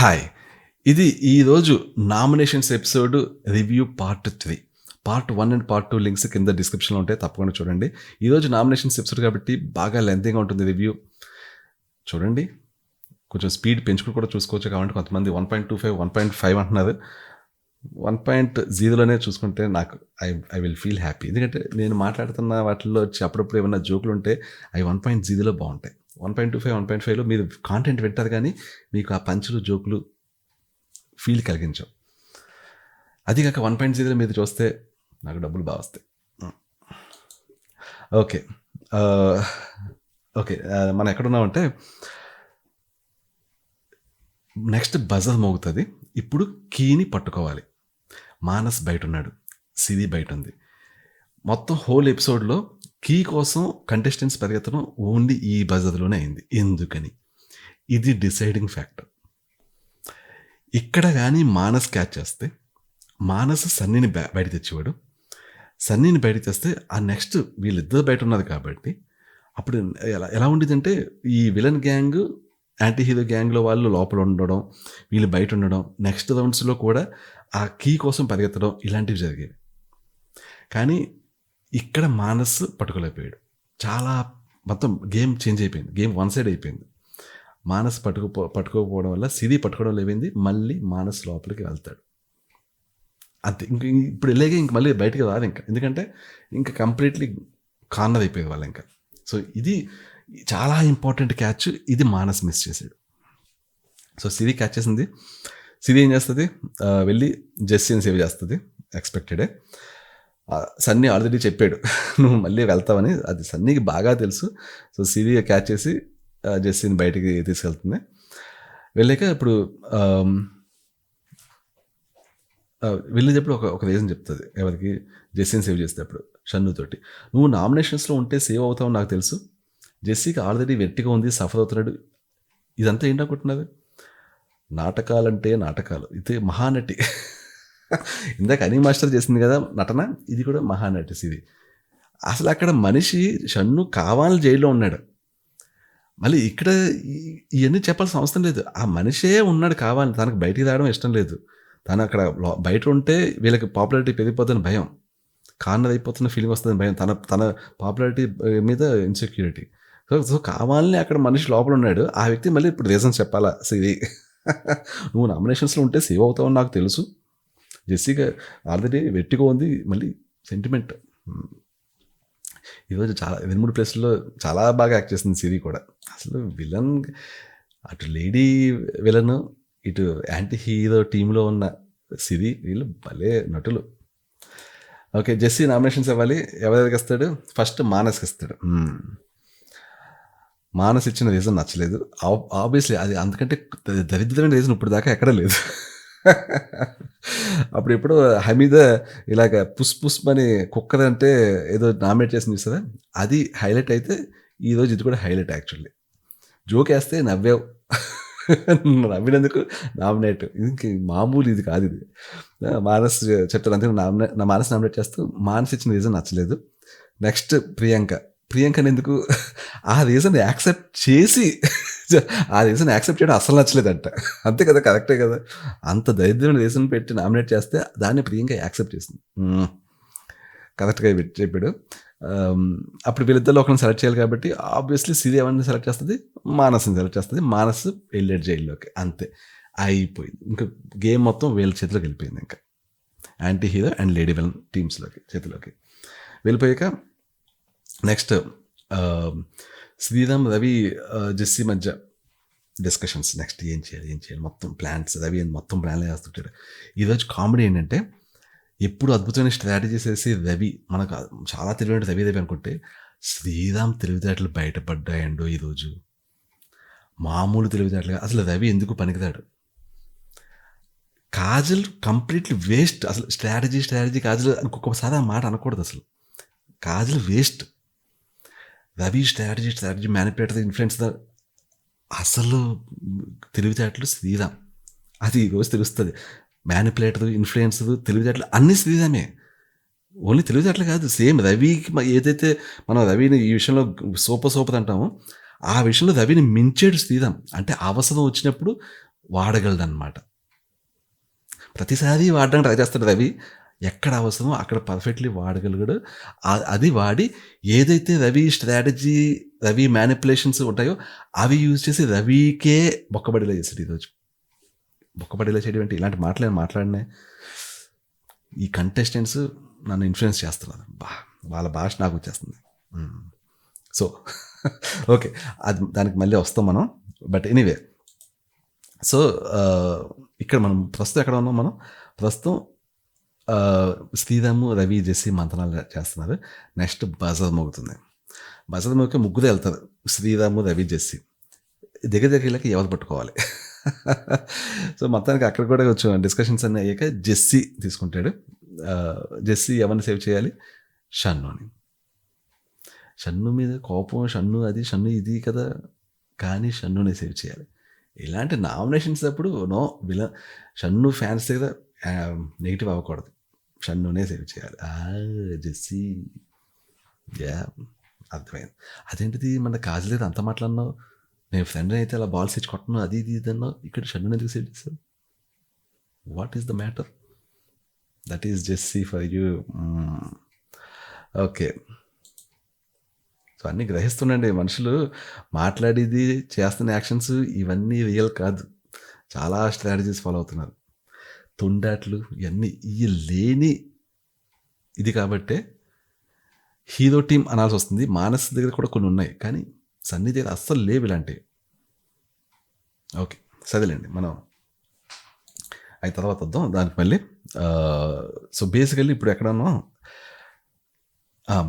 Hi. ఇది ఈరోజు nominations episode review part 3. Part 1 and part 2 links కింద డిస్క్రిప్షన్‌లో ఉంటాయి. తప్పకుండా చూడండి. ఈరోజు నామినేషన్స్ ఎపిసోడ్ కాబట్టి బాగా లెంతీగా ఉంటుంది రివ్యూ. చూడండి. కొంచెం స్పీడ్ పెంచుకొని కూడా చూసుకోవచ్చు. కాబట్టి కొంతమంది 1.25, 1.5 అంటున్నారు. 1.0లోనే చూసుకుంటే నాకు ఐ విల్ ఫీల్ హ్యాపీ. ఎందుకంటే నేను మాట్లాడుతున్న వాటిల్లో వచ్చి అప్పుడప్పుడు ఏమన్నా జోకులు ఉంటే అవి 1.0లో బాగుంటాయి. 1.25, 1.5లో మీరు కాంటెంట్ వింటారు కానీ మీకు ఆ పంచులు జోకులు ఫీల్ కలిగించవు. అది కాక 1.0 మీద చూస్తే నాకు డబ్బులు బాగా వస్తాయి. ఓకే. ఓకే. మనం ఎక్కడున్నామంటే నెక్స్ట్ బజర్ మోగుతుంది. ఇప్పుడు కీని పట్టుకోవాలి. మానస్ బయట ఉన్నాడు, సిరి బయట ఉంది. మొత్తం హోల్ ఎపిసోడ్లో కీ కోసం కంటెస్టెంట్స్ పరిగెత్తడం ఓన్లీ ఈ బజర్లోనే అయింది. ఎందుకని? ఇది డిసైడింగ్ ఫ్యాక్టర్. ఇక్కడ కానీ మానస్ క్యాచ్ చేస్తే మానస్ సన్నీని బయట తెచ్చేవాడు. సన్నీని బయట తెస్తే ఆ నెక్స్ట్ వీళ్ళిద్దరు బయట ఉన్నారు కాబట్టి అప్పుడు ఎలా ఉండేదంటే ఈ విలన్ గ్యాంగ్ యాంటీ హీరో గ్యాంగ్లో వాళ్ళు లోపల ఉండడం, వీళ్ళు బయట ఉండడం, నెక్స్ట్ రౌండ్స్లో కూడా ఆ కీ కోసం పరిగెత్తడం ఇలాంటివి జరిగేవి. కానీ ఇక్కడ మానస్ పట్టుకోలేకపోయాడు. చాలా మొత్తం గేమ్ చేంజ్ అయిపోయింది. గేమ్ వన్ సైడ్ అయిపోయింది. మానస్ పట్టుకోకపోవడం వల్ల సిరి పట్టుకోవడం లేవింది. మళ్ళీ మానస్ లోపలికి వెళ్తాడు. అంతే. ఇప్పుడు వెళ్ళాక ఇంక మళ్ళీ బయటకు రాదు ఇంకా. ఎందుకంటే ఇంకా కంప్లీట్లీ కార్నర్ అయిపోయేది వాళ్ళు ఇంకా. సో ఇది చాలా ఇంపార్టెంట్ క్యాచ్. ఇది మానస్ మిస్ చేశాడు. సో సిరి క్యాచ్ చేసింది. సిరి ఏం చేస్తుంది? వెళ్ళి జెస్సీని సేవ్ చేస్తుంది. ఎక్స్పెక్టెడే. సన్నీ ఆల్రెడీ చెప్పాడు నువ్వు మళ్ళీ వెళ్తావని. అది సన్నీకి బాగా తెలుసు. సో సిరి క్యాచ్ చేసి జెస్సీని బయటికి తీసుకెళ్తుంది. వెళ్ళాక ఇప్పుడు వెళ్ళేటప్పుడు ఒక రీజన్ చెప్తుంది. ఎవరికి? జెస్సీని సేవ్ చేసేటప్పుడు షన్నుతోటి. నువ్వు నామినేషన్స్లో ఉంటే సేవ్ అవుతావు నాకు తెలుసు. జెస్సీకి ఆల్రెడీ వెట్టిగా ఉంది, సఫర్ అవుతున్నాడు. ఇదంతా ఏంటనుకుంటున్నది? నాటకాలంటే నాటకాలు. ఇది మహానటి. ఇందాక అనీ మాస్టర్ చేసింది కదా నటన, ఇది కూడా మహానటి సిరి. అసలు అక్కడ మనిషి షన్ను కావాలని జైల్లో ఉన్నాడు. మళ్ళీ ఇక్కడ ఇవన్నీ చెప్పాల్సిన అవసరం లేదు. ఆ మనిషే ఉన్నాడు కావాలని. తనకు బయటికి రావడం ఇష్టం లేదు. తను అక్కడ బయట ఉంటే వీళ్ళకి పాపులారిటీ పెరిగిపోతుందని భయం, కార్నర్ అయిపోతున్న ఫీలింగ్ వస్తుందని భయం, తన పాపులారిటీ మీద ఇన్సెక్యూరిటీ. సో కావాలని అక్కడ మనిషి లోపల ఉన్నాడు. ఆ వ్యక్తి మళ్ళీ ఇప్పుడు రీజన్స్ చెప్పాలా? సిరి నువ్వు నామినేషన్స్లో ఉంటే సేవ్ అవుతావని నాకు తెలుసు. జెస్సీగా ఆల్రెడీ వెట్టిగా ఉంది, మళ్ళీ సెంటిమెంట్. ఈరోజు చాలా 2-3 ప్లేస్లో చాలా బాగా యాక్ట్ చేస్తుంది సిరి కూడా. అసలు విలన్, అటు లేడీ విలన్, ఇటు యాంటీ హీరో టీంలో ఉన్న సిరి, వీళ్ళు భలే నటులు. ఓకే, జెస్సీ నామినేషన్స్ ఇవ్వాలి. ఎవరికి ఇస్తాడు? ఫస్ట్ మానస్కి ఇస్తాడు. మానస్ ఇచ్చిన రీజన్ నచ్చలేదు. ఆబ్వియస్లీ అది అంతకంటే దరిద్రమైన రీజన్ ఇప్పుడు దాకా ఎక్కడా లేదు. అప్పుడు ఎప్పుడు హమీద ఇలాగ పుస్ అని కుక్కర్ అంటే ఏదో నామినేట్ చేసి చూస్తుందా, అది హైలైట్ అయితే ఈరోజు ఇది కూడా హైలైట్. యాక్చువల్లీ జోక్ వేస్తే నవ్వావు, నవ్వినందుకు నామినేట్. ఇది మామూలు ఇది కాదు. ఇది మానస్ చెప్తాను అంతే. నా మానస్ నామినేట్ చేస్తూ మానస్ ఇచ్చిన రీజన్ నచ్చలేదు. నెక్స్ట్ ప్రియాంకని ఎందుకు ఆ రీజన్ యాక్సెప్ట్ చేసి, ఆ రీజన్ యాక్సెప్ట్ చేయడం అసలు నచ్చలేదంట. అంతే కదా, కరెక్టే కదా. అంత దరిద్రమైన రీజన్ పెట్టి నామినేట్ చేస్తే దాన్ని ప్రియాంక యాక్సెప్ట్ చేసింది. కరెక్ట్గా చెప్పాడు. అప్పుడు వీళ్ళిద్దరిలో ఒకరిని సెలెక్ట్ చేయాలి కాబట్టి ఆబ్వియస్లీ సిరి ఎవరిని సెలెక్ట్ చేస్తుంది? మానస్ని సెలెక్ట్ చేస్తుంది. మానస్ వెళ్ళాడు జైల్లోకి. అంతే, అయిపోయింది. ఇంకా గేమ్ మొత్తం వీళ్ళ చేతిలోకి వెళ్ళిపోయింది. ఇంకా anti hero and lady villain టీమ్స్లోకి చేతిలోకి వెళ్ళిపోయాక నెక్స్ట్ శ్రీరామ్, రవి, జెస్సీ మధ్య డిస్కషన్స్. నెక్స్ట్ ఏం చేయాలి మొత్తం ప్లాన్స్. రవి మొత్తం ప్లాన్లే వేస్తుంటాడు. ఈరోజు కామెడీ ఏంటంటే, ఎప్పుడు అద్భుతమైన స్ట్రాటజీస్ వేసి రవి, మనకు చాలా తెలివైన రవి అనుకుంటే శ్రీరామ్ తెలివితేటలు బయటపడ్డాయండో ఈరోజు. మామూలు తెలివితేటలుగా. అసలు రవి ఎందుకు పనికిరాడు. Kajal completely waste. అసలు స్ట్రాటజీ కాజల్ ఇంకొకసారి ఆ మాట అనకూడదు. అసలు Kajal waste. Ravi strategy manipulator, influencer. అసలు తెలివితేటలు శ్రీరామ్. అది ఈరోజు తెలుస్తుంది. మ్యానిపులేటర్, ఇన్ఫ్లుయెన్సర్, తెలివితేటలు అన్నీ శ్రీరామే. ఓన్లీ తెలివితేటలు కాదు, సేమ్ రవికి ఏదైతే మనం రవిని ఈ విషయంలో సూపర్ అంటామో, ఆ విషయంలో రవిని మించాడు శ్రీరామ్. అంటే అవసరం వచ్చినప్పుడు వాడగలడనమాట. ప్రతిసారి వాడడానికి ట్రై చేస్తాడు రవి. ఎక్కడ అవసరమో అక్కడ పర్ఫెక్ట్‌లీ వాడగలిగాడు. అది వాడి ఏదైతే రవి స్ట్రాటజీ, రవి మ్యానిప్యులేషన్స్ ఉంటాయో అవి యూజ్ చేసి రవికే బొక్కబడేలా చేసాడు ఈరోజు. బొక్కబడేలా చేయడం అంటే ఇలాంటి మాటలు మాట్లాడినా ఈ కంటెస్టెంట్స్ నన్ను ఇన్ఫ్లుయెన్స్ చేస్తున్నారు. వాళ్ళ భాష నాకు వచ్చేస్తుంది. సో ఓకే, అది దానికి మళ్ళీ వస్తాం మనం. బట్ ఎనీవే, సో ఇక్కడ మనం ప్రస్తుతం ఎక్కడ ఉన్నాం? మనం ప్రస్తుతం శ్రీరాము, రవి, జెస్సీ మంతనాలు చేస్తున్నారు. నెక్స్ట్ బజర్ మోగుతుంది. బజర్ మోగితే ముగ్గురు వెళ్తారు, శ్రీరాము, రవి, జెస్సీ. దగ్గరికి ఎవరు పట్టుకోవాలి? సో మొత్తానికి అక్కడ కూడా కొంచెం డిస్కషన్స్ అన్నీ అయ్యాక జెస్సీ తీసుకుంటాడు. జెస్సీ ఎవరిని సేవ్ చేయాలి? షన్నుని. షన్ను మీద కోపం, షన్ను అది, షన్ను ఇది కదా, కానీ షన్నుని సేవ్ చేయాలి. ఇలాంటి నామినేషన్స్ అప్పుడు షన్ను ఫ్యాన్స్ దగ్గర నెగిటివ్ అవ్వకూడదు, షన్నునే సేవ్ చేయాలి. జెస్సీ అర్థమైంది. అదేంటిది మన కాజలేదు అంత మాట్లాడినావు, నేను ఫ్రెండ్ అయితే అలా బాల్స్ ఇచ్చి కొట్టను, అది ఇది ఇది అన్నావు, ఇక్కడ షన్నుని ఎందుకు సేవ్ చేస్తావు? What is the matter? That is Jessie for you. Okay, so అన్నీ గ్రహిస్తుండండి మనుషులు. మాట్లాడేది, చేస్తున్న యాక్షన్స్ ఇవన్నీ రియల్ కాదు, చాలా స్ట్రాటజీస్ ఫాలో అవుతున్నారు. తొండాట్లు ఇవన్నీ ఇవి లేని ఇది కాబట్టే హీరో టీం అనాల్సి వస్తుంది. మానస్ దగ్గర కూడా కొన్ని ఉన్నాయి, కానీ సన్నీ దగ్గర అస్సలు లేవు ఇలాంటివి. ఓకే, సరేలేండి, మనం అయిన తర్వాత వద్దాం దానికి మళ్ళీ. సో బేసికల్లీ ఇప్పుడు ఎక్కడ ఉన్నాం?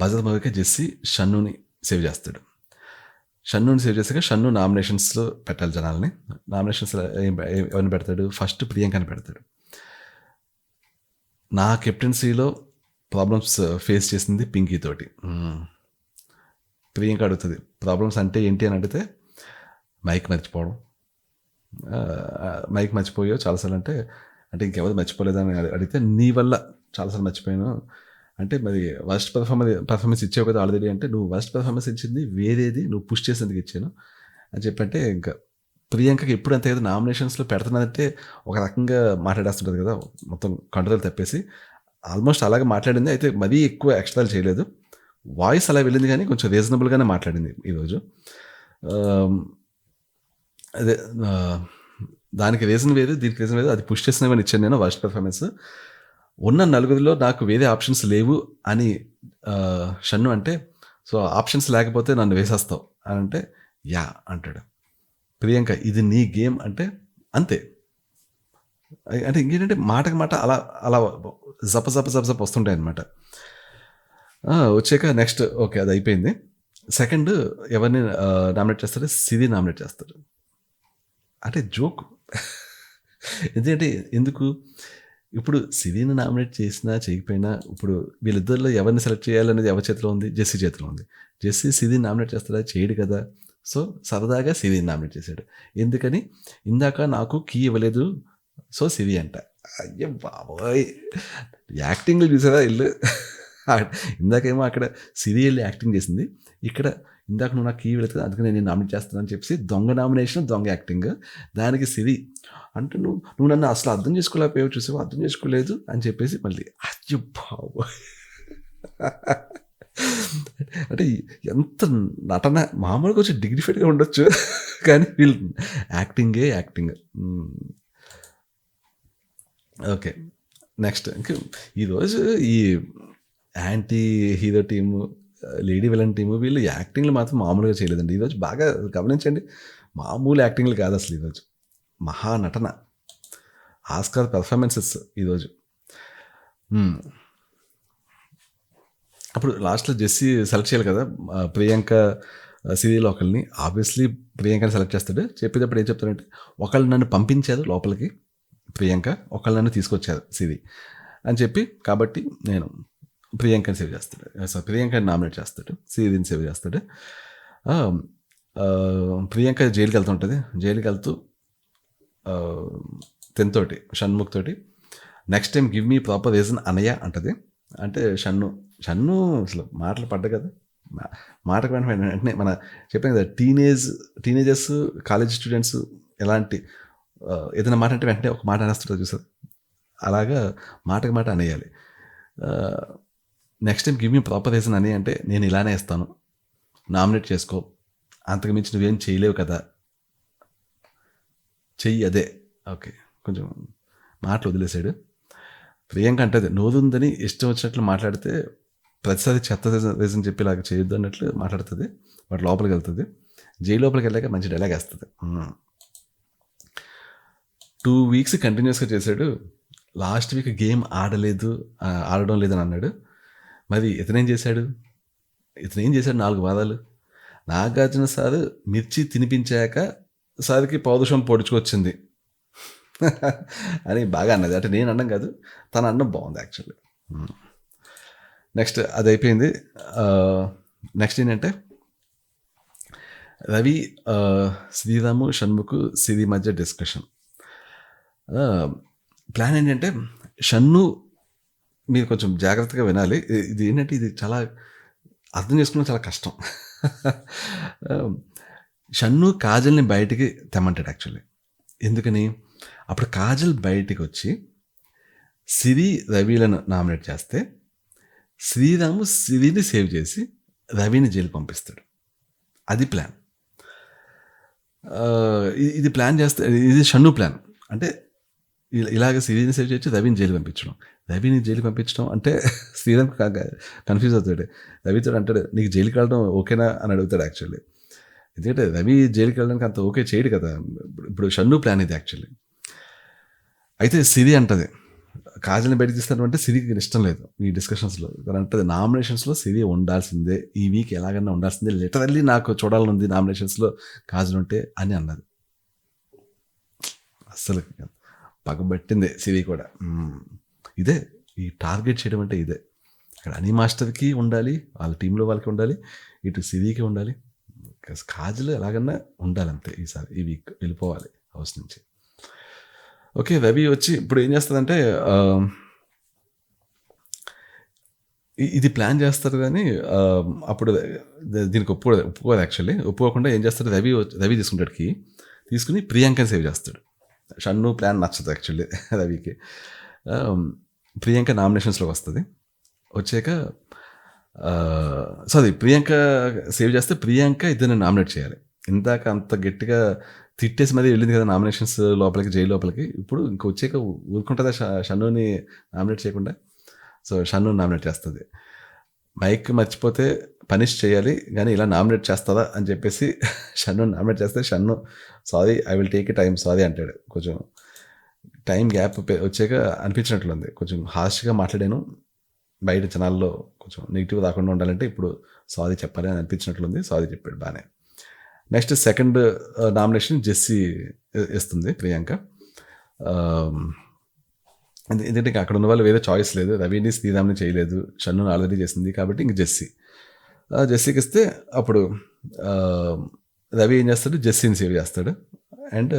బజర్ మూవీకి జెస్సీ షన్నుని సేవ్ చేస్తాడు. షన్నుని సేవ్ చేసాక షన్ను నామినేషన్స్లో పెట్టాలి జనాల్ని. నామినేషన్స్లో ఎవరిని పెడతాడు? ఫస్ట్ ప్రియాంకని పెడతాడు. నా కెప్టెన్సీలో ప్రాబ్లమ్స్ ఫేస్ చేసింది పింకీ తోటి. ప్రియాంక అడుగుతుంది ప్రాబ్లమ్స్ అంటే ఏంటి అని అడిగితే మైక్ మర్చిపోవడం. మైక్ మర్చిపోయావు చాలాసార్లు అంటే ఇంకెవరు మర్చిపోలేదని అడిగితే నీ వల్ల చాలాసార్లు మర్చిపోయాను అంటే, మరి వర్స్ట్ పర్ఫార్మెన్స్ ఇచ్చావు కదా ఆల్రెడీ అంటే, నువ్వు వర్స్ట్ పర్ఫార్మెన్స్ ఇచ్చింది వేరేది, నువ్వు పుష్ చేసేందుకు ఇచ్చాను అని చెప్పంటే, ఇంకా ప్రియాంకకి ఎప్పుడు అంతే కదా, నామినేషన్స్లో పెడుతున్నానంటే ఒక రకంగా మాట్లాడేస్తుంటుంది కదా, మొత్తం కంట్రోల్ తప్పేసి ఆల్మోస్ట్ అలాగే మాట్లాడింది. అయితే మరీ ఎక్కువ ఎక్స్ట్రాలు చేయలేదు, వాయిస్ అలా వెళ్ళింది, కానీ కొంచెం రీజనబుల్గానే మాట్లాడింది ఈరోజు. అదే దానికి రీజన్ వేరు, దీనికి రీజన్ వేరు. అది పుష్ చేసినవని ఇచ్చాను నేను వర్స్ట్ పర్ఫార్మెన్స్. ఉన్న నలుగురిలో నాకు వేరే ఆప్షన్స్ లేవు అని షన్ను అంటే, సో ఆప్షన్స్ లేకపోతే నన్ను వేసేస్తావు అని అంటే యా అంటాడు. ప్రియాంక ఇది నీ గేమ్ అంటే అంతే. అంటే ఇంకేంటంటే మాటకి మాట అలా అలా జప జప జప జప వస్తుంటాయి అనమాట. వచ్చాక నెక్స్ట్ ఓకే అది అయిపోయింది. సెకండ్ ఎవరిని నామినేట్ చేస్తాడు? సిరి నామినేట్ చేస్తాడు. అంటే జోక్. ఎందుకంటే ఎందుకు ఇప్పుడు సిరిని నామినేట్ చేసినా చేయకపోయినా ఇప్పుడు వీళ్ళిద్దరిలో ఎవరిని సెలెక్ట్ చేయాలనేది ఎవరి చేతిలో ఉంది? జెస్సీ చేతిలో ఉంది. జెస్సీ సిరిని నామినేట్ చేస్తాడా? చేయడు కదా. సో సరదాగా సిరిని నామినేట్ చేశాడు. ఎందుకని? ఇందాక నాకు కీ ఇవ్వలేదు, సో సిరి అంట. అయ్యో బాబోయ్, యాక్టింగ్లు చూసారా ఇల్లు. ఇందాకేమో అక్కడ సిరి వెళ్ళి యాక్టింగ్ చేసింది, ఇక్కడ ఇందాక నువ్వు నాకు కీ ఇవ్వలేదు అందుకని నేను నామినేట్ చేస్తానని చెప్పేసి దొంగ నామినేషన్, దొంగ యాక్టింగ్. దానికి సిరి అంటే నువ్వు నన్ను అసలు అర్థం చేసుకోలేకపోయావు, చూసావు, అర్థం చేసుకోలేదు అని చెప్పేసి మళ్ళీ అయ్యో బాబోయ్. అంటే ఎంత నటన, మామూలుగా వచ్చి డిగ్నిఫైడ్గా ఉండొచ్చు, కానీ వీళ్ళు యాక్టింగే యాక్టింగ్. ఓకే, నెక్స్ట్ ఇంకా ఈరోజు ఈ anti hero team, lady villain team, వీళ్ళు యాక్టింగ్లు మాత్రం మామూలుగా చేయలేదండి ఈరోజు. బాగా గమనించండి, మామూలు యాక్టింగ్లు కాదు అసలు ఈరోజు, మహానటన, ఆస్కార్ పెర్ఫార్మెన్సెస్ ఈరోజు. అప్పుడు లాస్ట్లో జెస్సీ సెలెక్ట్ చేయాలి కదా ప్రియాంక సిరిలో ఒకరిని. ఆబ్వియస్లీ ప్రియాంకని సెలెక్ట్ చేస్తాడు. చెప్పేటప్పుడు ఏం చెప్తాడంటే, ఒకళ్ళు నన్ను పంపించారు లోపలికి ప్రియాంక, ఒకళ్ళు నన్ను తీసుకొచ్చారు సిరి అని చెప్పి, కాబట్టి నేను ప్రియాంకని సేవ్ చేస్తాడు. సో ప్రియాంకని నామినేట్ చేస్తాడు, సిరిని సేవ్ చేస్తాడు. ప్రియాంక జైలుకి వెళ్తుంటుంది. జైలుకి వెళ్తూ తోటి షణ్ముఖ్ తోటి next time give me proper reason అనయ్య అంటది. అంటే షన్ను అసలు మాటలు పడ్డ కదా, మాటకు వెంటనే మన చెప్పాను కదా, టీనేజర్స్, కాలేజ్ స్టూడెంట్స్ ఎలాంటి ఏదైనా మాట అంటే వెంటనే ఒక మాట అనేస్తుంటుంది చూసారు, అలాగా మాటకి మాట అనేయాలి. Next time give me proper reason అని అంటే నేను ఇలానే ఇస్తాను, నామినేట్ చేసుకో, అంతకు మించి నువ్వేం చేయలేవు కదా, చెయ్యి అదే. ఓకే, కొంచెం మాటలు వదిలేశాడు. ప్రియాంక అంటది నోరుందని ఇష్టం వచ్చినట్లు మాట్లాడితే ప్రతిసారి చెత్త రీజన్ చెప్పి ఇలాగ చేయొద్దు అన్నట్లు మాట్లాడుతుంది. వాటి లోపలికి వెళ్తుంది. జైలు లోపలికి వెళ్ళాక మంచి డైలాగ్ వేస్తుంది. 2 వీక్స్ కంటిన్యూస్గా చేశాడు. లాస్ట్ వీక్ గేమ్ ఆడడం లేదని అన్నాడు. మరి ఇతనేం చేశాడు? 4 వారాలు నాగార్జున సార్ మిర్చి తినిపించాక సార్కి పౌరుషం పొడుచుకొచ్చింది అని బాగా అన్నది. అంటే నేను అన్నం కాదు, తను అన్నం బాగుంది యాక్చువల్లీ. నెక్స్ట్ అది అయిపోయింది. నెక్స్ట్ ఏంటంటే రవి, శ్రీరాము, షణ్ముఖ్, సిరి మధ్య డిస్కషన్. ప్లాన్ ఏంటంటే షన్ను, మీరు కొంచెం జాగ్రత్తగా వినాలి. ఇది ఏంటంటే ఇది చాలా అర్థం చేసుకోవడం చాలా కష్టం. షన్ను కాజల్ని బయటికి తెమ్మంటాడు యాక్చువల్లీ. ఎందుకని? అప్పుడు కాజల్ బయటికి వచ్చి సిరి రవిలను నామినేట్ చేస్తే శ్రీరాము సిరిని సేవ్ చేసి రవిని జైలు పంపిస్తాడు. అది ప్లాన్. ఇది ప్లాన్ చేస్తే ఇది షన్ను ప్లాన్. అంటే ఇలాగ సిరిని సేవ్ చేసి రవిని జైలు పంపించడం. రవిని జైలు పంపించడం అంటే శ్రీరామ్ కన్ఫ్యూజ్ అవుతాడు. రవితో అంటాడు నీకు జైలుకి వెళ్ళడం ఓకేనా అని అడుగుతాడు యాక్చువల్లీ. ఎందుకంటే రవి జైలుకి వెళ్ళడానికి అంత ఓకే చేయడు కదా. ఇప్పుడు షన్ను ప్లాన్ ఇది యాక్చువల్లీ. అయితే సిరి అంటది కాజల్ని బయటకు తీస్తాను అంటే సిరికి ఇష్టం లేదు ఈ డిస్కషన్స్లో. అంటది నామినేషన్స్లో సిరి ఉండాల్సిందే, ఈ వీక్ ఎలాగన్నా ఉండాల్సిందే, లిటరల్లీ నాకు చూడాలనుంది నామినేషన్స్లో కాజల్ ఉంటే అని అన్నది. అస్సలు పగబట్టింది సిరి కూడా. ఇదే ఈ టార్గెట్ చేయడం అంటే ఇదే. ఇక్కడ అనీ మాస్టర్కి ఉండాలి, వాళ్ళ టీంలో వాళ్ళకి ఉండాలి, ఇటు సిరికి ఉండాలి, కాజల్ ఎలాగన్నా ఉండాలంతే. ఈసారి ఈ వీక్ వెళ్ళిపోవాలి హౌస్ నుంచి. ఓకే, రవి వచ్చి ఇప్పుడు ఏం చేస్తుందంటే ఇది ప్లాన్ చేస్తారు కానీ అప్పుడు దీనికి ఒప్పుకోదు యాక్చువల్లీ. ఒప్పుకోకుండా ఏం చేస్తాడు, రవి తీసుకుంటాడు కీ, తీసుకుని ప్రియాంకని సేవ్ చేస్తాడు. షన్ను ప్లాన్ నచ్చదు యాక్చువల్లీ రవికి. ప్రియాంక నామినేషన్స్లోకి వస్తుంది. వచ్చాక ప్రియాంక సేవ్ చేస్తే ప్రియాంక ఇద్దరిని నామినేట్ చేయాలి. ఇందాక అంత గట్టిగా తిట్టేసి మరీ వెళ్ళింది కదా నామినేషన్స్ లోపలికి, జైలు లోపలికి. ఇప్పుడు ఇంక వచ్చాక ఊరుకుంటుందా షన్నుని నామినేట్ చేయకుండా? సో షన్ను నామినేట్ చేస్తుంది. మైక్ మర్చిపోతే పనిష్ చేయాలి కానీ ఇలా నామినేట్ చేస్తుందా అని చెప్పేసి షన్ను నామినేట్ చేస్తే Shannu sorry I will take time sorry అంటాడు. కొంచెం టైం గ్యాప్ వచ్చాక అనిపించినట్లుంది, కొంచెం హార్ష్గా మాట్లాడాను, బయట జనాల్లో కొంచెం నెగిటివ్ రాకుండా ఉండాలంటే ఇప్పుడు సారీ చెప్పాలి అని అనిపించినట్లుంది. సారీ చెప్పాడు బాగానే. నెక్స్ట్ సెకండ్ నామినేషన్ జెస్సీ ఇస్తుంది ప్రియాంక. ఎందుకంటే అక్కడ ఉన్న వాళ్ళు వేరే చాయిస్ లేదు, రవిని శ్రీరామ్ని చేయలేదు, షన్నుని ఆల్రెడీ చేసింది కాబట్టి ఇంక జెస్సీకి ఇస్తే అప్పుడు రవి ఏం చేస్తాడు, జెస్సీని సేవ్ చేస్తాడు. అండ్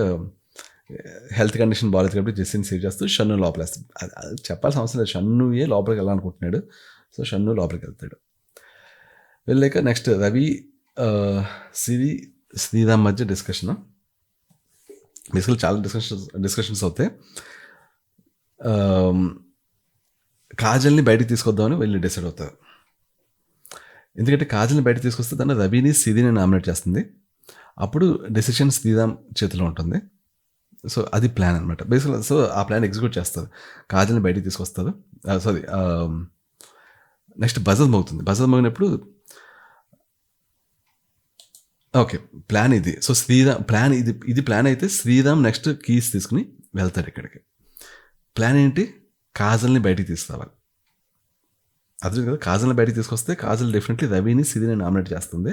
హెల్త్ కండిషన్ బాగాలేదు కాబట్టి జెస్సీని సేవ్ చేస్తూ షన్ను లోపల వేస్తాడు. చెప్పాల్సిన అవసరం లేదు, షన్నుయే లోపలికి వెళ్ళాలనుకుంటున్నాడు. సో షన్ను లోపలికి వెళ్తాడు. వెళ్ళాక నెక్స్ట్ రవి, సిరి, శ్రీరామ్ మధ్య డిస్కషన్. బేసికల్ చాలా డిస్కషన్స్ అవుతాయి. కాజల్ని బయటికి తీసుకొద్దామని వెళ్ళి డిసైడ్ అవుతారు. ఎందుకంటే కాజల్ని బయటకు తీసుకొస్తే దాన్ని రవిని సిరిని నామినేట్ చేస్తుంది. అప్పుడు డెసిషన్ శ్రీరామ్ చేతిలో ఉంటుంది. సో అది ప్లాన్ అనమాట బేసికల్. సో ఆ ప్లాన్ ఎగ్జిక్యూట్ చేస్తారు. కాజల్ని బయటికి తీసుకొస్తారు. నెక్స్ట్ బజర్ మోగుతుంది. బజర్ మోగినప్పుడు ఓకే ప్లాన్ ఇది. సో శ్రీరామ్ ప్లాన్ ఇది ప్లాన్ అయితే శ్రీరామ్ నెక్స్ట్ కీస్ తీసుకుని వెళ్తాడు ఇక్కడికి. ప్లాన్ ఏంటి, కాజల్ని బయటికి తీసుకురావాలి. అదే కదా, కాజల్ని బయటికి తీసుకొస్తే కాజల్ డెఫినెట్లీ రవిని సిరిని నామినేట్ చేస్తుంది.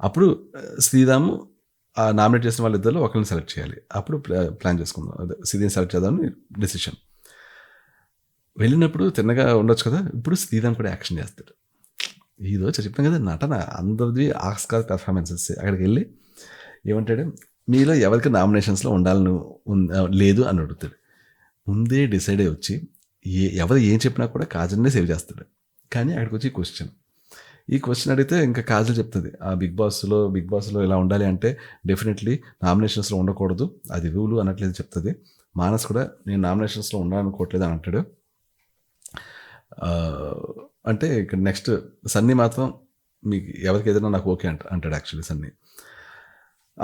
అప్పుడు శ్రీరాము ఆ నామినేట్ చేసిన వాళ్ళిద్దరిలో ఒకరిని సెలెక్ట్ చేయాలి. అప్పుడు ప్లాన్ చేసుకుందాం, అదే సిరిని సెలెక్ట్ చేద్దామని డెసిషన్. వెళ్ళినప్పుడు తిన్నగా ఉండొచ్చు కదా, ఇప్పుడు శ్రీరామ్ కూడా యాక్షన్ చేస్తాడు. ఈరోజు చెప్పాను కదా నటన అందరిది ఆస్కార్ పెర్ఫార్మెన్సెస్. అక్కడికి వెళ్ళి ఏమంటాడు, మీలో ఎవరికి నామినేషన్స్లో ఉండాలని లేదు అని అడుగుతాడు. ముందే డిసైడ్ అయ్యి వచ్చి ఎవరు ఏం చెప్పినా కూడా కాజల్నే సేవ్ చేస్తాడు. కానీ అక్కడికి వచ్చి క్వశ్చన్, ఈ క్వశ్చన్ అడిగితే ఇంకా కాజల్ చెప్తుంది, ఆ బిగ్ బాస్లో ఇలా ఉండాలి అంటే డెఫినెట్లీ నామినేషన్స్లో ఉండకూడదు, అది రూలు అన్నట్లేదు చెప్తుంది. మానస్ కూడా నేను నామినేషన్స్లో ఉండాలనుకోవట్లేదు అని అంటాడు. అంటే ఇక్కడ నెక్స్ట్ సన్నీ మాత్రం మీకు ఎవరికి ఏదైనా నాకు ఓకే అంటాడు యాక్చువల్లీ సన్నీ.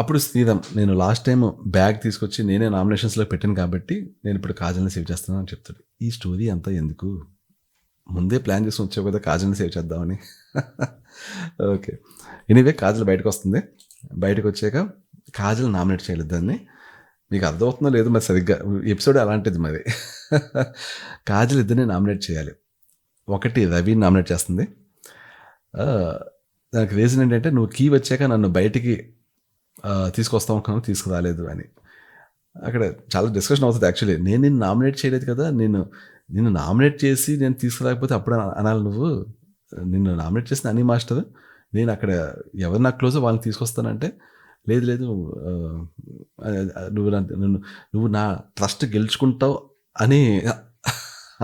అప్పుడు శ్రీరామ్, నేను లాస్ట్ టైం బ్యాగ్ తీసుకొచ్చి నేనే నామినేషన్స్లో పెట్టాను కాబట్టి నేను ఇప్పుడు కాజల్ని సేవ్ చేస్తున్నాను అని చెప్తాడు. ఈ స్టోరీ అంతా ఎందుకు, ముందే ప్లాన్ చేసి వచ్చావు కదా కాజల్ని సేవ్ చేద్దామని. ఓకే, ఎనీవే కాజల్ బయటకు వస్తుంది. బయటకు వచ్చాక కాజల్ నామినేట్ చేయలేదు దాన్ని. మీకు అర్థమవుతుందో లేదు మరి సరిగ్గా, ఎపిసోడ్ అలాంటిది మరి. కాజల్ ఇద్దరిని నామినేట్ చేయాలి. ఒకటి రవిని నామినేట్ చేస్తుంది. దానికి రీజన్ ఏంటంటే, నువ్వు కీ వచ్చాక నన్ను బయటికి తీసుకొస్తాం అనుకున్నాను, తీసుకురాలేదు అని. అక్కడ చాలా డిస్కషన్ అవుతుంది యాక్చువల్లీ. నేను నిన్ను నామినేట్ చేయలేదు కదా, నిన్ను నామినేట్ చేసి నేను తీసుకురాకపోతే అప్పుడు అనాలి నువ్వు. నిన్ను నామినేట్ చేసిన అని మాస్టర్, నేను అక్కడ ఎవరు నాకు క్లోజ్ వాళ్ళని తీసుకొస్తానంటే లేదు నువ్వు నా ట్రస్ట్ గెలుచుకుంటావు అని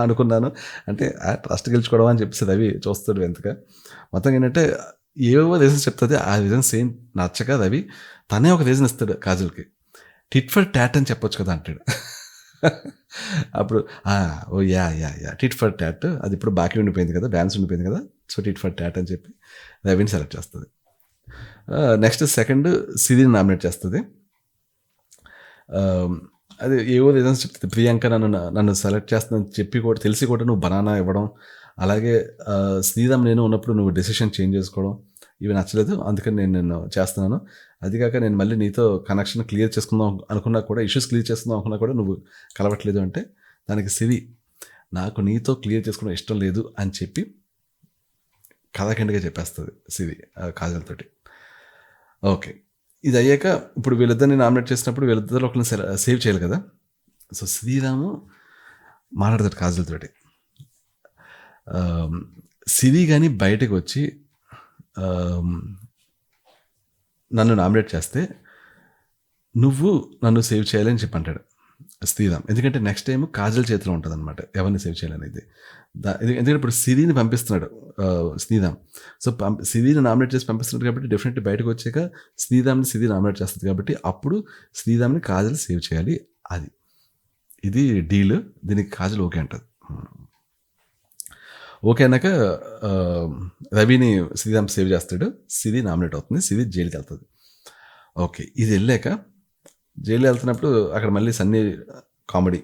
అనుకున్నాను. అంటే ఆ ట్రస్ట్ గెలుచుకోవడం అని చెప్పేసి రవి చూస్తాడు ఎంతగా. మొత్తం ఏంటంటే ఏవేవో రీజన్స్ చెప్తుంది. ఆ రీజన్స్ ఏం నచ్చక రవి తనే ఒక రీజన్ ఇస్తాడు కాజల్కి. టిట్ ఫర్ టాట్ అని చెప్పొచ్చు కదా అంటాడు. అప్పుడు ఓ యా టిట్ ఫర్ టాట్, అది ఇప్పుడు బాకీ ఉండిపోయింది కదా, బ్యాలెన్స్ ఉండిపోయింది కదా, సో టిట్ ఫర్ టాట్ అని చెప్పి రవిని సెలెక్ట్ చేస్తుంది. నెక్స్ట్ సెకండ్ సిరిని నామినేట్ చేస్తుంది. అది ఏవో రీజన్స్ చెప్తుంది. ప్రియాంక నన్ను సెలెక్ట్ చేస్తుందని చెప్పి కూడా తెలిసి కూడా నువ్వు బనానా ఇవ్వడం, అలాగే శ్రీరామ్ నేను ఉన్నప్పుడు నువ్వు డెసిషన్ చేంజ్ చేసుకోవడం, ఇవి నచ్చలేదు, అందుకని నేను నిన్ను చేస్తున్నాను. అదికాక నేను మళ్ళీ నీతో కనెక్షన్ క్లియర్ చేసుకుందాం అనుకున్నా కూడా, ఇష్యూస్ క్లియర్ చేసుకుందాం అనుకున్నా కూడా నువ్వు కలవట్లేదు అంటే, దానికి సిరి నాకు నీతో క్లియర్ చేసుకోవడం ఇష్టం లేదు అని చెప్పి కథాఖండిగా చెప్పేస్తుంది సిరి కాజల్తోటి. ఓకే, ఇది అయ్యాక ఇప్పుడు వీళ్ళిద్దరిని నామినేట్ చేసినప్పుడు వీళ్ళిద్దరు ఒకరిని సేవ్ చేయాలి కదా. సో శ్రీరాము మాట్లాడతాడు కాజల్తోటి. సిరి కానీ బయటకు వచ్చి నన్ను నామినేట్ చేస్తే నువ్వు నన్ను సేవ్ చేయాలని చెప్పి అంటాడు శ్రీరామ్. ఎందుకంటే నెక్స్ట్ టైం కాజల్ చేతిలో ఉంటుంది అనమాట ఎవరిని సేవ్ చేయాలనేది. ఎందుకంటే ఇప్పుడు సిరిని పంపిస్తున్నాడు శ్రీరామ్. సో సిరిని నామినేట్ చేసి పంపిస్తున్నాడు కాబట్టి డెఫినెట్లీ బయటకు వచ్చాక శ్రీరామ్ని సిరి నామినేట్ చేస్తుంది కాబట్టి అప్పుడు శ్రీరామ్ని కాజల్ సేవ్ చేయాలి. ఇది డీల్. దీనికి కాజల్ ఓకే అంటుంది. ఓకే అన్నాక రవిని శ్రీరామ్ సేవ్ చేస్తాడు. సిరి నామినేట్ అవుతుంది. సిరి జైలుకి వెళ్తుంది. ఓకే, ఇది వెళ్ళాక జైలు వెళ్తున్నప్పుడు అక్కడ మళ్ళీ సన్నీ కామెడీ,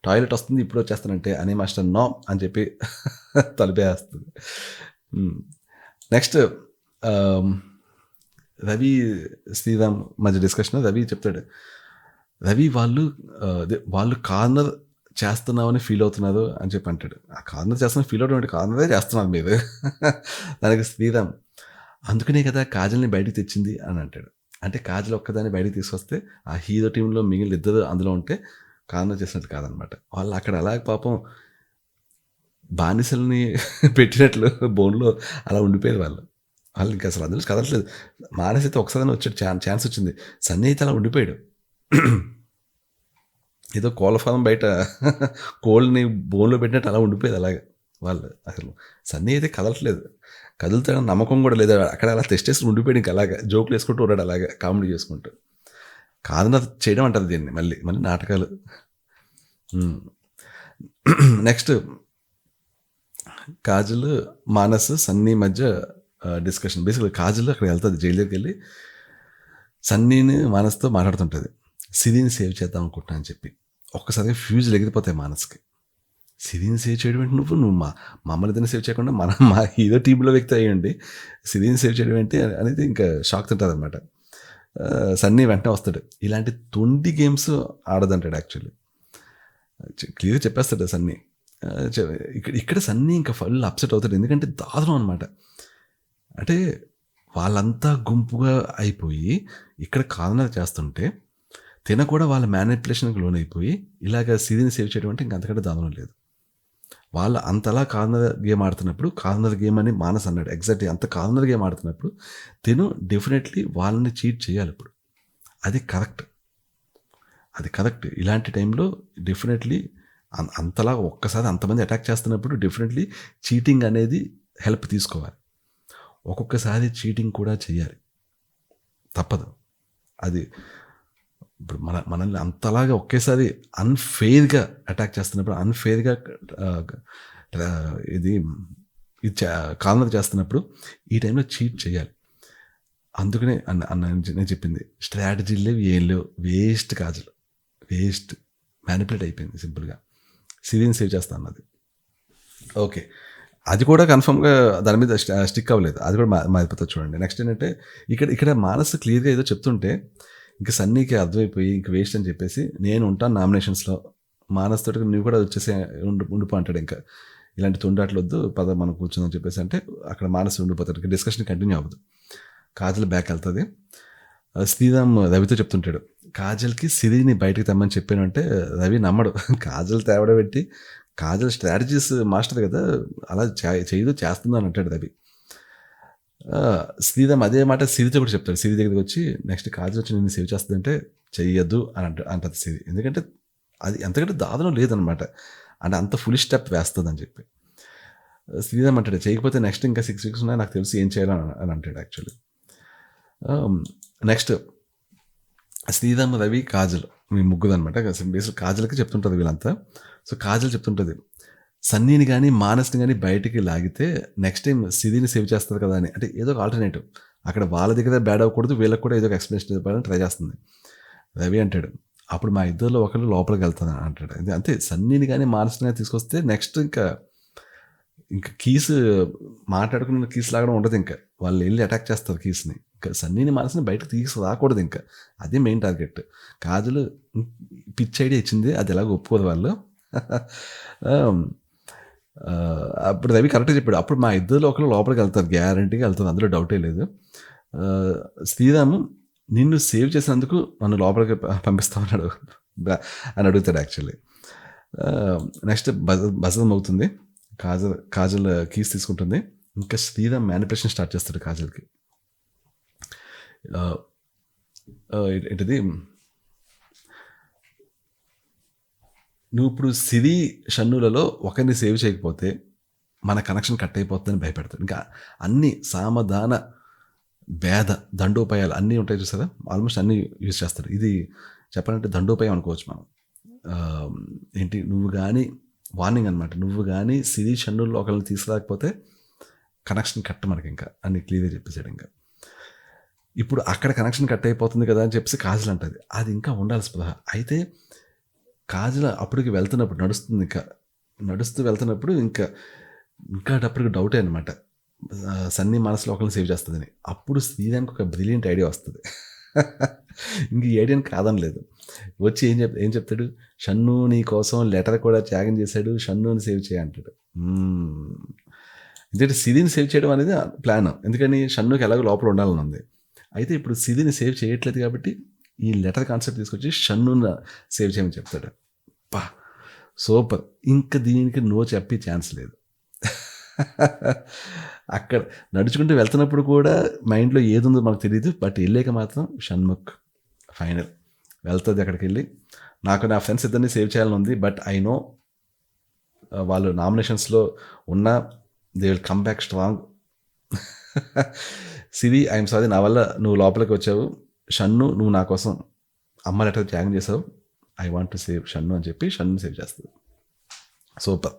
టాయిలెట్ వస్తుంది ఇప్పుడు వచ్చేస్తానంటే అని మాస్టర్ నో అని చెప్పి తలిపేస్తుంది. నెక్స్ట్ రవి శ్రీరామ్ మధ్య డిస్కషన్. రవి చెప్తాడు, రవి వాళ్ళు కార్నర్ చేస్తున్నామని ఫీల్ అవుతున్నారు అని చెప్పి అంటాడు. ఆ కార్నర్ చేస్తున్నా ఫీల్ అవడం అంటే కార్నరే చేస్తున్నారు మీరు. దానికి శ్రీరామ్, అందుకనే కదా కాజల్ని బయటికి తెచ్చింది అని అంటాడు. అంటే కాజల్ ఒక్కదాన్ని బయటికి తీసుకొస్తే ఆ హీరో టీంలో మిగిలిన ఇద్దరు అందులో ఉంటే కార్నర్ చేసినట్టు కాదనమాట. వాళ్ళు అక్కడ అలాగే పాపం బానిసల్ని పెట్టినట్లు బోన్లో అలా ఉండిపోయారు వాళ్ళు ఇంకా అసలు అందులో కదలట్లేదు. మానస్ అయితే ఒకసారి వచ్చాడు, ఛాన్స్ వచ్చింది. సన్నీ అయితే అలా ఉండిపోయాడు. ఏదో కోళ్ళ ఫారం బయట కోళ్ళని బోన్లో పెట్టినట్టు అలా ఉండిపోయేది అలాగే వాళ్ళు. అసలు సన్నీ అయితే కదలట్లేదు, కదులుతాడని నమ్మకం కూడా లేదు. అక్కడ అలా తెస్టేసి ఉండిపోయాడు, ఇంకా అలాగా జోకులు వేసుకుంటూ ఉన్నాడు, అలాగే కామెడీ చేసుకుంటూ. కాదన్న చేయడం అంటారు దీన్ని, మళ్ళీ నాటకాలు. నెక్స్ట్ కాజల్ మానస్ సన్నీ మధ్య డిస్కషన్. బేసిక్గా కాజల్ అక్కడ వెళ్తుంది, జైలు దగ్గరికి వెళ్ళి సన్నీని మానస్తో మాట్లాడుతుంటుంది. సిరిని సేవ్ చేద్దాం అనుకుంటున్నా అని చెప్పి ఒక్కసారిగా ఫ్యూజులు ఎగిరిపోతాయి మానస్కి. సిరిని సేవ్ చేయడం ఏంటి, నువ్వు మమ్మల్ని ఇద్దరిని సేవ్ చేయకుండా మా హీరో టీంలో వ్యక్తి అయ్యండి సిరిని సేవ్ చేయడం ఏంటి అనేది ఇంకా షాక్ తింటుంది అనమాట. సన్నీ వెంటనే వస్తాడు. ఇలాంటి తొండి గేమ్స్ ఆడదంటాడు యాక్చువల్లీ, క్లియర్గా చెప్పేస్తాడు సన్నీ. ఇక్కడ సన్నీ ఇంకా ఫుల్ అప్సెట్ అవుతాడు, ఎందుకంటే దారుణం అనమాట. అంటే వాళ్ళంతా గుంపుగా అయిపోయి ఇక్కడ కార్నర్ చేస్తుంటే తిన కూడా వాళ్ళ మ్యానిపులేషన్కి లోనైపోయి ఇలాగ సిరిని సేవ్ చేయడం అంటే ఇంక అంతకంటే దారుణం లేదు. వాళ్ళు అంతలా కార్నర్ గేమ్ ఆడుతున్నప్పుడు, కార్నర్ గేమ్ అని మానస్ అన్నాడు ఎగ్జాక్ట్లీ, అంత కార్నర్ గేమ్ ఆడుతున్నప్పుడు తిను డెఫినెట్లీ వాళ్ళని చీట్ చేయాలి. ఇప్పుడు అది కరెక్ట్. ఇలాంటి టైంలో డెఫినెట్లీ అంతలా ఒక్కసారి అంతమంది అటాక్ చేస్తున్నప్పుడు డెఫినెట్లీ చీటింగ్ అనేది హెల్ప్ తీసుకోవాలి. ఒక్కొక్కసారి చీటింగ్ కూడా చేయాలి, తప్పదు. అది ఇప్పుడు మనల్ని అంతలాగా ఒకేసారి అన్ఫెయిర్గా అటాక్ చేస్తున్నప్పుడు, అన్ఫెయిర్గా ఇది ఇది కార్నర్ చేస్తున్నప్పుడు ఈ టైంలో చీట్ చేయాలి. అందుకనే నేను చెప్పింది, స్ట్రాటజీలు లేవు, ఏం లేవు, వేస్ట్ కాజల్, వేస్ట్, మ్యానిపులేట్ అయిపోయింది సింపుల్గా. సిరీని సేవ్ చేస్తా అన్నది ఓకే, అది కూడా కన్ఫర్మ్గా దాని మీద స్టిక్ అవ్వలేదు, అది కూడా మారిపోతుంది చూడండి. నెక్స్ట్ ఏంటంటే ఇక్కడ మానస్ క్లియర్గా ఏదో చెప్తుంటే ఇంకా సన్నీకి అర్థమైపోయి ఇంక వేస్ట్ అని చెప్పేసి, నేను ఉంటాను నామినేషన్స్లో, మానస్ తోటి నువ్వు కూడా వచ్చేసి ఉండిపో అంటాడు. ఇంకా ఇలాంటి తొండాట్లు వద్దు, పద మనం కూర్చుందని చెప్పేసి అంటే అక్కడ మానస్ ఉండిపోతాడు. డిస్కషన్ కంటిన్యూ అవ్వదు. కాజల్ బ్యాక్ వెళ్తుంది. శ్రీరామ్ రవితో చెప్తుంటాడు, కాజల్కి సిరిని బయటకు తెమ్మని చెప్పాను అంటే రవి నమ్మడు. కాజల్ తేవడ పెట్టి, కాజల్ స్ట్రాటజీస్ మాస్టర్ కదా, అలా చేయదు, చేస్తుందో అని అంటాడు రవి. శ్రీరామ్ అదే మాట సిరితో కూడా చెప్తాడు. సిరి దగ్గరికి వచ్చి నెక్స్ట్ కాజల్ వచ్చి నేను సేవ్ చేస్తుందంటే చెయ్యొద్దు అని అంటది సిరి. ఎందుకంటే అది ఎంతకంటే దాదాపు లేదనమాట, అంటే అంత ఫుల్ స్టెప్ వేస్తుంది అని చెప్పి. శ్రీరామ్ అంటాడు, చేయకపోతే నెక్స్ట్ ఇంకా 6 weeks ఉన్నాయి, నాకు తెలిసి ఏం చేయాలని అని అంటాడు యాక్చువల్లీ. నెక్స్ట్ శ్రీరామ్, రవి, కాజల్, మీ ముగ్గురు అనమాట. బేసిక్ కాజల్కి చెప్తుంటుంది వీళ్ళంతా. సో కాజల్ చెప్తుంటుంది, సన్నీని కానీ మానస్ని కానీ బయటికి లాగితే నెక్స్ట్ టైం సిరిని సేవ్ చేస్తుంది కదా అని, అంటే ఏదో ఒక ఆల్టర్నేటివ్, అక్కడ వాళ్ళ దగ్గర బ్యాడ్ అవ్వకూడదు, వీళ్ళకి కూడా ఏదో ఒక ఎక్స్ప్లెనేషన్ ఇవ్వాలని ట్రై చేస్తుంది. రవి అంటాడు, అప్పుడు మా ఇద్దరిలో ఒకళ్ళు లోపలికి వెళ్తాను అంటాడు. అంతే, సన్నీని కానీ మానస్ని కానీ తీసుకొస్తే నెక్స్ట్ ఇంకా కీస్ మాట్లాడుకున్న కీస్ లాగడం ఉండదు, ఇంకా వాళ్ళు వెళ్ళి అటాక్ చేస్తారు కీస్ని. ఇంకా సన్నీని మానస్ని బయటకు తీసుకురాకూడదు, ఇంకా అదే main target. Kajal pitch idea ఇచ్చింది, అది ఎలాగో ఒప్పుకోదు వాళ్ళు. అప్పుడు రవి కరెక్ట్గా చెప్పాడు, అప్పుడు మా ఇద్దరిలో ఒకరు లోపలికి వెళ్తారు, గ్యారంటీగా వెళ్తారు, అందులో డౌటే లేదు. శ్రీరాము నిన్ను సేవ్ చేసినందుకు నన్ను లోపలికి పంపిస్తామన్నాడు అని అడుగుతాడు యాక్చువల్లీ. నెక్స్ట్ బజర్ అవుతుంది, కాజల్ కీస్ తీసుకుంటుంది. ఇంకా శ్రీరామ్ మ్యానిపులేషన్ స్టార్ట్ చేస్తాడు కాజల్కి. ఏంటిది, నువ్వు ఇప్పుడు సిరి షన్నులలో ఒకరిని సేవ్ చేయకపోతే మన కనెక్షన్ కట్ అయిపోతుందని భయపెడతాడు. ఇంకా అన్ని సామధాన భేద దండోపాయాలు అన్నీ ఉంటాయి చూసారా, ఆల్మోస్ట్ అన్నీ యూజ్ చేస్తాడు. ఇది చెప్పాలంటే దండోపాయం అనుకోవచ్చు మనం. ఏంటి, నువ్వు కానీ వార్నింగ్ అనమాట, నువ్వు కానీ సిరి షన్నుల్లో ఒకరిని తీసుకురాకపోతే కనెక్షన్ కట్ మనకి ఇంకా అన్ని క్లియర్గా చెప్పేసాడు. ఇంకా ఇప్పుడు అక్కడ కనెక్షన్ కట్ అయిపోతుంది కదా అని చెప్పేసి కాజల్ అంటుంది, అది ఇంకా ఉండాలి స్పృహ. అయితే కాజల్ అప్పటికి వెళ్తున్నప్పుడు నడుస్తూ వెళ్తున్నప్పుడు ఇంకా అప్పటికి డౌటే అనమాట, సన్నీ మనసులో ఒకరిని సేవ్ చేస్తుందని. అప్పుడు శ్రీరామ్కి ఒక బ్రిలియంట్ ఐడియా వస్తుంది. ఇంక ఈ ఐడియాని కాదనలేదు, వచ్చి ఏం చెప్తాడు, షన్ను నీ కోసం లెటర్ కూడా త్యాగం చేశాడు, షన్నుని సేవ్ చేయంటాడు. ఎందుకంటే సిరిని సేవ్ చేయడం అనేది ప్లాన్, ఎందుకని షన్నుకి ఎలాగో లోపల ఉండాలని ఉంది. అయితే ఇప్పుడు సిరిని సేవ్ చేయట్లేదు కాబట్టి ఈ లెటర్ కాన్సెప్ట్ తీసుకొచ్చి షన్నుని సేవ్ చేయమని చెప్తాడు. పా సూపర్, ఇంకా దీనికి నో చెప్పి ఛాన్స్ లేదు. అక్కడ నడుచుకుంటూ వెళ్తున్నప్పుడు కూడా మైండ్లో ఏది ఉందో మనకు తెలియదు, బట్ వెళ్ళాక మాత్రం షణ్ముఖ్ ఫైనల్ వెళ్తుంది అక్కడికి వెళ్ళి, నాకు నా ఫ్రెండ్స్ ఇద్దరిని సేవ్ చేయాలని ఉంది, బట్ ఐ నో వాళ్ళు నామినేషన్స్లో ఉన్న they will come back strong. Siri, I'm sorry, నా వల్ల నువ్వు లోపలికి వచ్చావు, షన్ను నువ్వు నా కోసం అమ్మ లెటర్ త్యాగం చేసావు, I want to save Shannu అని చెప్పి షన్ను సేవ్ చేస్తుంది. సూపర్.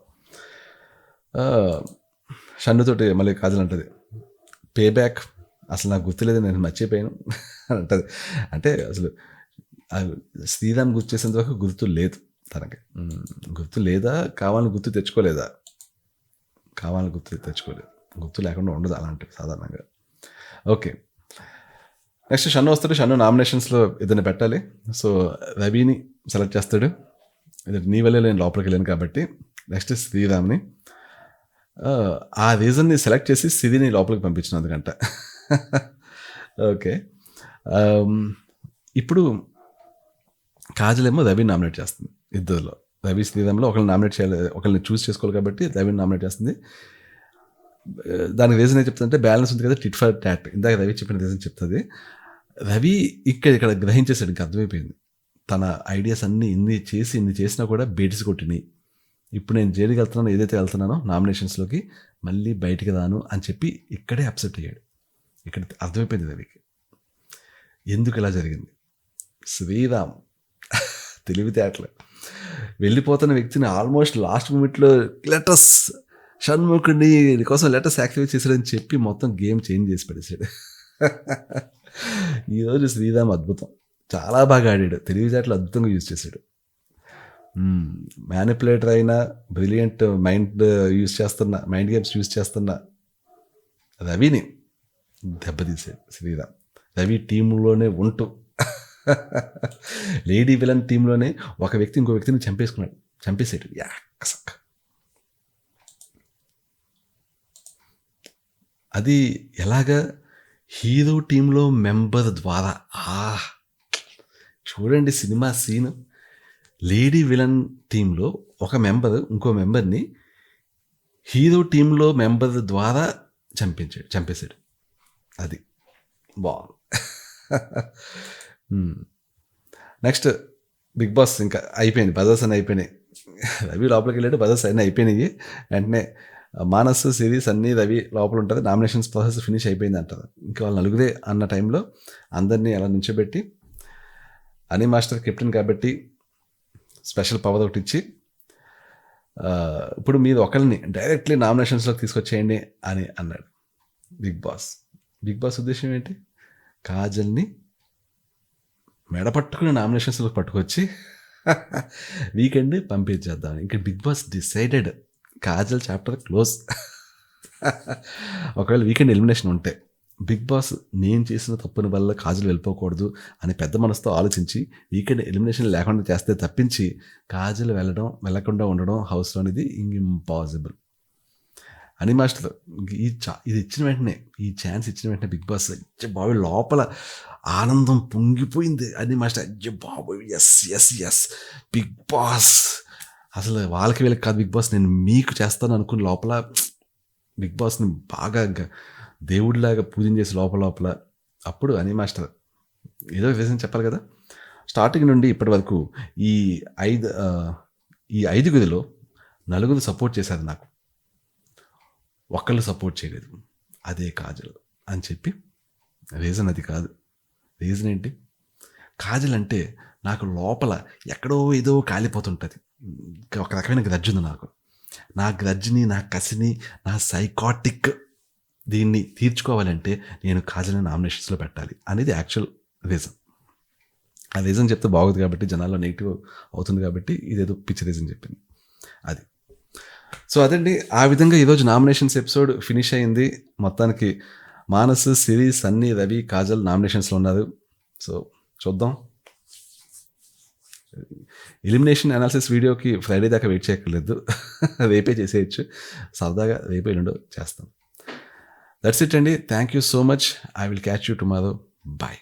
షన్నుతోటి మళ్ళీ కాజల్ అంటుంది, పే బ్యాక్ అసలు నాకు గుర్తులేదు, నేను మర్చిపోయాను అని అంటుంది. అంటే అసలు శ్రీరామ్ గుర్తు చేసేంత వరకు గుర్తు లేదు తనకి, గుర్తు లేదా కావాలని గుర్తు తెచ్చుకోలేదా, కావాలని గుర్తు తెచ్చుకోలేదు, గుర్తు లేకుండా ఉండదు అలాంటివి సాధారణంగా. ఓకే, నెక్స్ట్ షన్ను వస్తాడు. షన్ను నామినేషన్స్లో ఇద్దరిని పెట్టాలి, సో రవిని సెలెక్ట్ చేస్తాడు. నీ వల్లే నేను లోపలికి వెళ్ళాను కాబట్టి నెక్స్ట్ శ్రీరామ్ని. ఆ రీజన్ని సెలెక్ట్ చేసి సిరిని లోపలికి పంపించినందుకంట. ఓకే, ఇప్పుడు కాజల్ ఏమో రవిని నామినేట్ చేస్తుంది. ఇద్దరిలో రవి శ్రీరామ్లో ఒకరిని నామినేట్ చేయాలి, ఒకరిని చూస్ చేసుకోవాలి కాబట్టి రవిని నామినేట్ చేస్తుంది. దానికి రీజన్ ఏం చెప్తుందంటే బ్యాలెన్స్ ఉంది కదా, టిట్ ఫర్ టాట్, ఇందాక రవి చెప్పిన రీజన్ చెప్తుంది. రవి ఇక్కడ గ్రహించేసాడు, ఇంకా అర్థమైపోయింది, తన ఐడియాస్ అన్నీ ఇన్ని చేసినా కూడా బేటిసి కొట్టినాయి, ఇప్పుడు నేను జైలుకి వెళ్తున్నానో ఏదైతే వెళ్తున్నానో నామినేషన్స్లోకి మళ్ళీ బయటికి రాను అని చెప్పి ఇక్కడే అప్సెట్ అయ్యాడు. ఇక్కడ అర్థమైపోయింది రవికి ఎందుకు ఇలా జరిగింది. శ్రీరామ్ తెలివితేటలు వెళ్ళిపోతున్న వ్యక్తిని ఆల్మోస్ట్ లాస్ట్ మూమెంట్లో లెటర్స్ షణ్ముఖుడిని కోసం లెటర్స్ యాక్టివేట్ చేశాడని చెప్పి మొత్తం గేమ్ చేంజ్ చేసి పడేసాడు. ఈరోజు శ్రీరామ్ అద్భుతం, చాలా బాగా ఆడాడు, తెలివితేటలు అద్భుతంగా యూజ్ చేశాడు. మ్యానిపులేటర్ అయినా బ్రిలియంట్ మైండ్ గేమ్స్ యూజ్ చేస్తున్న రవిని దెబ్బతీశాడు శ్రీరామ్. రవి టీంలోనే ఉంటూ లేడీ విలన్ టీంలోనే ఒక వ్యక్తి ఇంకో వ్యక్తిని చంపేసాడు. అది ఎలాగా హీరో టీంలో మెంబర్ ద్వారా. చూడండి సినిమా సీన్, లేడీ విలన్ టీంలో ఒక మెంబర్ ఇంకో మెంబర్ని హీరో టీంలో మెంబర్ ద్వారా చంపేశాడు. అది బాగుంది. నెక్స్ట్ బిగ్ బాస్ ఇంకా అయిపోయింది, బజర్స్ అన్నీ అయిపోయినాయి. రవి లోపలికి వెళ్ళాడు, బజర్స్ అన్నీ అయిపోయినాయి. వెంటనే మానస్, సిరీస్ అన్నీ రవి లోపల ఉంటుంది. నామినేషన్స్ ప్రాసెస్ ఫినిష్ అయిపోయింది అంటారు. ఇంకా వాళ్ళు నలుగురే అన్న టైంలో అందరినీ అలా నుంచోబెట్టి అని మాస్టర్ కెప్టెన్ కాబట్టి స్పెషల్ పవర్ ఒకటి ఇచ్చి ఇప్పుడు మీరు ఒకరిని డైరెక్ట్లీ నామినేషన్స్లోకి తీసుకొచ్చేయండి అని అన్నాడు బిగ్ బాస్ ఉద్దేశం ఏంటి? కాజల్ని మెడపట్టుకుని నామినేషన్స్లోకి పట్టుకొచ్చి వీకెండ్ పంపించేద్దాం. ఇంకా Bigg Boss decided Kajal chapter close. ఒకవేళ వీకెండ్ ఎలిమినేషన్ ఉంటే బిగ్ బాస్ నేను చేసిన తప్పుని వల్ల కాజల్ వెళ్ళిపోకూడదు అని పెద్ద మనసుతో ఆలోచించి వీకెండ్ ఎలిమినేషన్ లేకుండా చేస్తే తప్పించి కాజల్ వెళ్ళకుండా ఉండడం హౌస్లో అనేది ఇంపాసిబుల్. అని మాస్టర్ ఇది ఇచ్చిన వెంటనే, ఈ ఛాన్స్ ఇచ్చిన వెంటనే బిగ్ బాస్ అజ్జ బాబు లోపల ఆనందం పొంగిపోయింది. అని మాస్టర్ అజ్జ బాబు ఎస్ బిగ్ బాస్, అసలు వాళ్ళకి వీళ్ళకి కాదు బిగ్ బాస్, నేను మీకు చేస్తాను అనుకుని లోపల బిగ్ బాస్ని బాగా దేవుడిలాగా పూజన చేసి లోపల అప్పుడు అని మాస్టర్ ఏదో రీజన్ చెప్పాలి కదా. స్టార్టింగ్ నుండి ఇప్పటి వరకు ఈ 5 నలుగురు సపోర్ట్ చేశారు నాకు, ఒక్కళ్ళు సపోర్ట్ చేయలేదు, అదే కాజల్ అని చెప్పి. రీజన్ అది కాదు. రీజన్ ఏంటి? కాజల్ అంటే నాకు లోపల ఎక్కడో ఏదో కాలిపోతుంటుంది. ఒక రకమైన గ్రడ్జ్ ఉంది నాకు. నా గ్రడ్జ్ని, నా కసిని, నా సైకాటిక్ దీన్ని తీర్చుకోవాలంటే నేను కాజల్ని నామినేషన్స్లో పెట్టాలి అనేది యాక్చువల్ రీజన్. ఆ రీజన్ చెప్తే బాగోదు కాబట్టి, జనాల్లో నెగిటివ్ అవుతుంది కాబట్టి ఇదేదో పిచ్చి రీజన్ చెప్పింది అది. సో అదండి, ఆ విధంగా ఈరోజు నామినేషన్స్ ఎపిసోడ్ ఫినిష్ అయింది. మొత్తానికి మానస్, సిరీస్, సన్నీ, రవి, కాజల్ నామినేషన్స్లో ఉన్నారు. సో చూద్దాం. ఎలిమినేషన్ అనాలిసిస్ వీడియోకి ఫ్రైడే దాకా వెయిట్ చేయక్కర్లేదు, రేపే చేసేయచ్చు. సరదాగా రేపే ఎల్లుండో చేస్తాం. దట్స్ ఇట్ అండి. Thank you so much. I will catch you tomorrow. Bye.